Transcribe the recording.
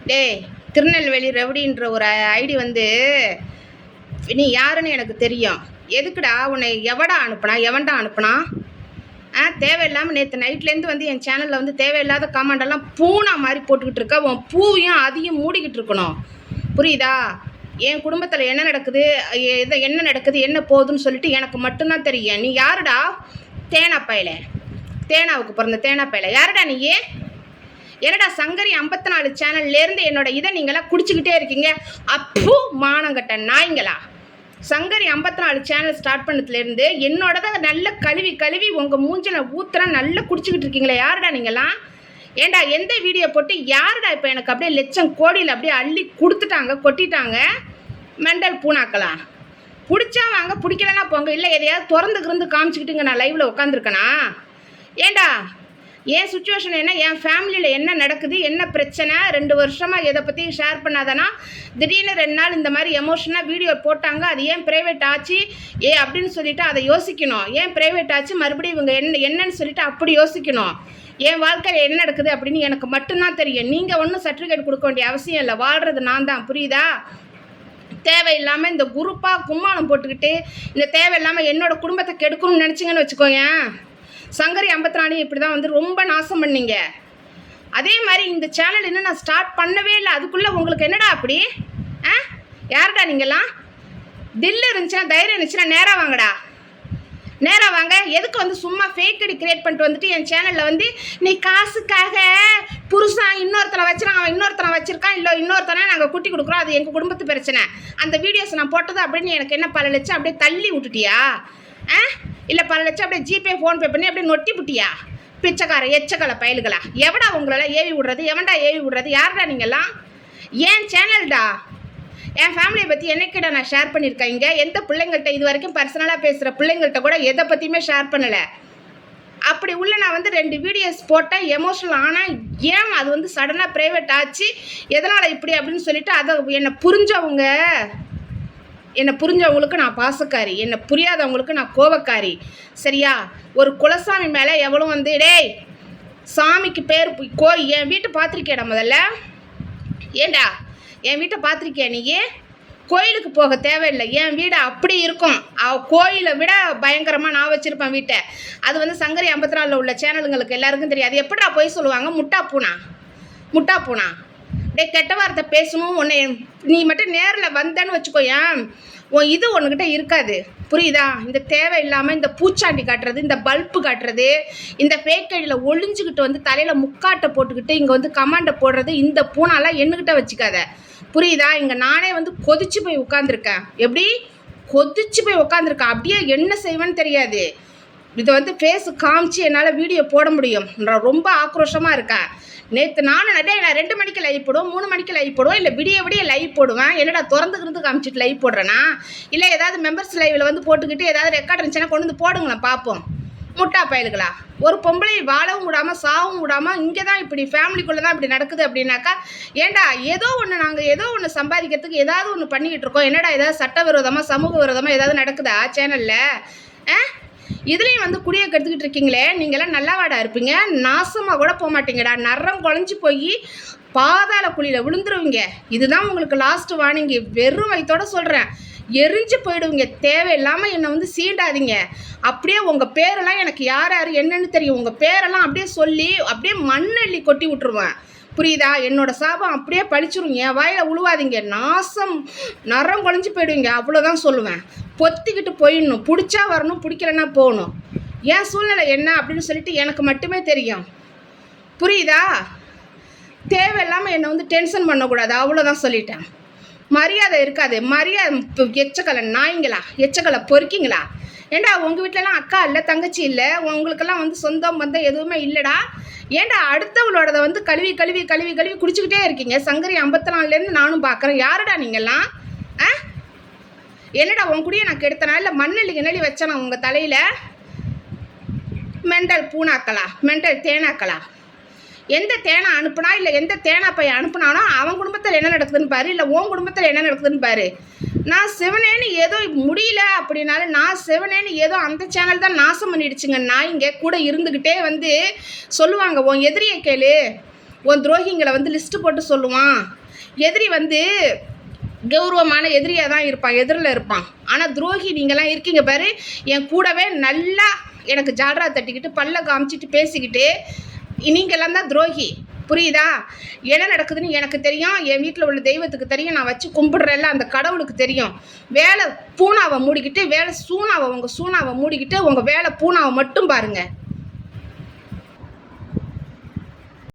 டேய், திருநெல்வேலி ரவுடின்ற ஒரு ஐடி வந்து நீ யாருன்னு எனக்கு தெரியும். எதுக்குடா உன்னை எவன்டா அனுப்புனா? தேவையில்லாமல் நேற்று நைட்லேருந்து வந்து என் சேனலில் வந்து தேவையில்லாத கமெண்டெல்லாம் பூனா மாதிரி போட்டுக்கிட்டு இருக்க. உன் பூவையும் அதையும் மூடிக்கிட்டு இருக்கணும், புரியுதா? என் குடும்பத்தில் என்ன நடக்குது, என்ன நடக்குது, என்ன போகுதுன்னு சொல்லிட்டு எனக்கு மட்டும்தான் தெரியும். நீ யாருடா? தேனாப்பையில, தேனாவுக்கு பிறந்த தேனாப்பையில யாருடா நீ? என்னடா சங்கரி 54 சேனல்லேருந்து என்னோட இதை நீங்களாம் குடிச்சிக்கிட்டே இருக்கீங்க? அப்போ மானங்கட்ட நாய்ங்களா! சங்கரி 54 சேனல் ஸ்டார்ட் பண்ணதுலேருந்து என்னோடத நல்ல கழுவி உங்கள் மூஞ்சில் ஊத்துறா நல்லா குடிச்சிக்கிட்டு இருக்கீங்களே, யாருடா நீங்களாம்? ஏண்டா எந்த வீடியோ போட்டு யாருடா இப்போ எனக்கு அப்படியே லட்சம் கோடியில் அப்படியே அள்ளி கொடுத்துட்டாங்க, கொட்டிட்டாங்க? மெண்டல் பூனாக்கலாம். பிடிச்சா வாங்க, பிடிக்கலன்னா போங்க. இல்லை எதையாவது திறந்துக்கிருந்து காமிச்சிக்கிட்டுங்க நான் லைவில் உட்காந்துருக்கேனா? ஏண்டா என் சுச்சுவேஷன் என்ன, என் ஃபேமிலியில் என்ன நடக்குது, என்ன பிரச்சனை, 2 வருஷமாக எதை பற்றியும் ஷேர் பண்ணாதானா? திடீர்னு 2 நாள் இந்த மாதிரி எமோஷனாக வீடியோ போட்டாங்க, அது ஏன் ப்ரைவேட் ஆச்சு அப்படின்னு சொல்லிவிட்டு அதை யோசிக்கணும். ஏன் ப்ரைவேட் ஆச்சு, மறுபடியும் இவங்க என்னன்னு சொல்லிவிட்டு அப்படி யோசிக்கணும். என் வாழ்க்கையில் என்ன நடக்குது அப்படின்னு எனக்கு மட்டும்தான் தெரியும். நீங்கள் ஒன்றும் சர்டிஃபிகேட் கொடுக்க வேண்டிய அவசியம் இல்லை. வாழ்கிறது நான் தான், புரியுதா? தேவையில்லாமல் இந்த குரூப்பாக கும்மாளம் போட்டுக்கிட்டு இந்த தேவையில்லாமல் என்னோட குடும்பத்தை கெடுக்கணும்னு நினச்சிங்கன்னு வச்சுக்கோங்க. சங்கரி 54 இப்படி தான் வந்து ரொம்ப நாசம் பண்ணீங்க. அதே மாதிரி இந்த சேனல் இன்னும் நான் ஸ்டார்ட் பண்ணவே இல்லை. அதுக்குள்ளே உங்களுக்கு என்னடா அப்படி? யாருடா நீங்கள்லாம்? தில்லு இருந்துச்சுன்னா, தைரியம் இருந்துச்சுன்னா நேராக வாங்கடா, நேராக வாங்க. எதுக்கு வந்து சும்மா ஃபேக் ஐடி கிரியேட் பண்ணிட்டு வந்துட்டு என் சேனலில் வந்து நீ காசுக்காக புருஷன் இன்னொருத்தனை வச்சுருக்கான், அவன் இன்னொருத்தனை வச்சுருக்கான், இல்லை இன்னொருத்தனை நாங்கள் குட்டி கொடுக்குறோம், அது எங்கள் குடும்பத்து பிரச்சனை, அந்த வீடியோஸ் நான் போட்டது அப்படின்னு எனக்கு என்ன பல லட்சம் அப்படியே தள்ளி விட்டுட்டியா? இல்லை பல லட்சம் அப்படியே ஜிபே ஃபோன்பே பண்ணி அப்படியே நொட்டி விட்டியா? பிச்சைக்கார எச்சக்கால பயலுகளா! எவடா உங்களெல்லாம் ஏவி விடுறது? எவன்டா ஏவி விடுறது? யாருடா நீங்கள்லாம்? ஏன் சேனல்டா, என் ஃபேமிலியை பற்றி என்னைக்கிட்ட நான் ஷேர் பண்ணியிருக்கேன்? இங்கே எந்த பிள்ளைங்கள்ட்ட இது வரைக்கும் பர்சனலாக பேசுகிற பிள்ளைங்கள்ட்ட கூட எதை பற்றியுமே ஷேர் பண்ணலை. அப்படி உள்ள நான் வந்து 2 வீடியோஸ் போட்டேன், எமோஷனல் ஆனால் ஏன் அது வந்து சடனாக ப்ரைவேட் ஆச்சு, எதனால் இப்படி அப்படின்னு சொல்லிட்டு அதை என்னை புரிஞ்சவங்களுக்கு நான் பாசக்காரி, என்னை புரியாதவங்களுக்கு நான் கோபக்காரி, சரியா? ஒரு குலசாமி மேலே எவ்வளோ வந்து டேய் சாமிக்கு பேர் என் வீட்டை பார்த்துருக்கேடா முதல்ல? ஏண்டா என் வீட்டை பார்த்துருக்கியா நீ? கோயிலுக்கு போக தேவையில்லை, என் வீடு அப்படி இருக்கும். கோயிலை விட பயங்கரமாக நான் வச்சுருப்பேன் வீட்டை. அது வந்து சங்கரி 54 உள்ள சேனலுங்களுக்கு எல்லாருக்கும் தெரியாது. அது எப்படா போய் சொல்லுவாங்க? முட்டா பூனா டே, கெட்ட வார்த்தை பேசணும். உன்னை நீ மட்டும் நேரில் வந்தேன்னு வச்சுக்கோயேன், உன் இது ஒன்றுக்கிட்ட இருக்காது, புரியுதா? இந்த தேவையில்லாமல் இந்த பூச்சாண்டி காட்டுறது, இந்த பல்ப்பு காட்டுறது, இந்த ஃபேக் ஐடியில் ஒளிஞ்சுக்கிட்டு வந்து தலையில் முக்காட்டை போட்டுக்கிட்டு இங்கே வந்து கமாண்டை போடுறது, இந்த பூனாலாம் என்கிட்ட வச்சுக்காத, புரியுதா? இங்கே நானே வந்து கொதிச்சு போய் உட்காந்துருக்கேன். எப்படி கொதிச்சு போய் உட்காந்துருக்கேன்? அப்படியே என்ன செய்வேன்னு தெரியாது. இதை வந்து ஃபேஸு காமிச்சு என்னால் வீடியோ போட முடியும். நான் ரொம்ப ஆக்ரோஷமாக இருக்கேன். நேற்று நான் 2 மணிக்கு லைவ் போடுவோம், 3 மணிக்கு லைவ் போடுவோம், இல்லை விடிய லைவ் போடுவேன். என்னடா திறந்துக்கிறது காமிச்சிட்டு லைவ் போடுறேன்னா? இல்லை ஏதாவது மெம்பர்ஸ் லைவில் வந்து போட்டுக்கிட்டு ஏதாவது ரெக்கார்ட் இருந்துச்சுன்னா கொண்டு வந்து போடுங்களேன் பார்ப்போம். முட்டா பயலுகளா! ஒரு பொம்பளை வாழவும் விடாமல் சாவும் விடாமல் இங்கே தான் இப்படி ஃபேமிலிக்குள்ளே தான் இப்படி நடக்குது அப்படின்னாக்கா, ஏண்டா நாங்கள் ஏதோ ஒன்று சம்பாதிக்கிறதுக்கு ஏதாவது ஒன்று பண்ணிக்கிட்டு இருக்கோம். என்னடா ஏதாவது சட்டவிரோதமாக சமூக விரோதமாக ஏதாவது நடக்குதா சேனலில்? இதுலேயும் வந்து குடியை கெடுத்துக்கிட்டு இருக்கீங்களே, நீங்களாம் நல்லாவாடா இருப்பீங்க? நாசமாக கூட போக மாட்டீங்கடா. நரம் குழஞ்சி போய் பாதாள குழியில் விழுந்துருவீங்க. இதுதான் உங்களுக்கு லாஸ்ட் வார்னிங். வெறும் வயிற்றோட சொல்கிறேன், எரிஞ்சு போயிடுவீங்க. தேவையில்லாமல் என்னை வந்து சீண்டாதீங்க. அப்படியே உங்கள் பேரெல்லாம் எனக்கு யார் என்னன்னு தெரியும். உங்கள் பேரெல்லாம் அப்படியே சொல்லி அப்படியே மண்ணள்ளி கொட்டி விட்டுருவேன், புரியுதா? என்னோட சாபம் அப்படியே பழிச்சிரும். என் வாயில் உழுவாதீங்க, நாசம் நரம் குழஞ்சி போயிடுவீங்க, அவ்வளோதான் சொல்லுவேன். பொத்திக்கிட்டு போயிடணும், பிடிச்சா வரணும், பிடிக்கலன்னா போகணும். என் சூழ்நிலை என்ன அப்படின்னு சொல்லிட்டு எனக்கு மட்டுமே தெரியும், புரியுதா? தேவையில்லாமல் என்னை வந்து டென்ஷன் பண்ணக்கூடாது, அவ்வளோதான் சொல்லிட்டேன். மரியாதை இருக்காது. மரியாதை எச்சக்கலை நாய்ங்களா, எச்சக்கலை பொறுக்கிங்களா? ஏண்டா உங்கள் வீட்டிலலாம் அக்கா இல்லை, தங்கச்சி இல்லை, உங்களுக்கெல்லாம் வந்து சொந்தம் பந்தம் எதுவுமே இல்லைடா. ஏண்டா அடுத்தவளோடத வந்து கழுவி குடிச்சிக்கிட்டே இருக்கீங்க? சங்கரி 54லேருந்து நானும் பார்க்குறேன். யாருடா நீங்கள்லாம்? என்னடா உன் குடியை நான் கெடுத்தனா, இல்லை மண்ணள்ளி கிணலி வச்சேனா உங்கள் தலையில்? மெண்டல் பூனாக்களா, மெண்டல் தேனாக்களா? எந்த தேனை அனுப்புனா, இல்லை எந்த தேனா பையன் அனுப்புனானோ அவன் குடும்பத்தில் என்ன நடக்குதுன்னு பாரு, இல்லை உன் குடும்பத்தில் என்ன நடக்குதுன்னு பாரு. நான் சிவனேன்னு ஏதோ முடியல அப்படின்னாலும் நான் சிவனேன்னு ஏதோ அந்த சேனல் தான் நாசம் பண்ணிடுச்சுங்க. நான் இங்கே கூட இருந்துக்கிட்டே வந்து சொல்லுவாங்க, உன் எதிரியை கேளு, உன் துரோகிங்களை வந்து லிஸ்ட்டு போட்டு சொல்லுவான். எதிரி வந்து கௌரவமான எதிரியாக தான் இருப்பான், எதிரில் இருப்பான். ஆனால் துரோகி நீங்களாம் இருக்கீங்க பாரு, என் கூடவே நல்லா எனக்கு ஜால்ரா தட்டிக்கிட்டு பல்ல காமிச்சிட்டு பேசிக்கிட்டு நீங்களாம் தான் துரோகி. புரியுதா? என்ன நடக்குதுன்னு எனக்கு தெரியும், என் வீட்டில் உள்ள தெய்வத்துக்கு தெரியும், நான் வச்சு கும்பிடுறேன்ல அந்த கடவுளுக்கு தெரியும். வேலை பூனாவை மூடிக்கிட்டு, வேலை சூனாவை, உங்கள் சூனாவை மூடிக்கிட்டு உங்கள் வேலை பூனாவை மட்டும் பாருங்கள்.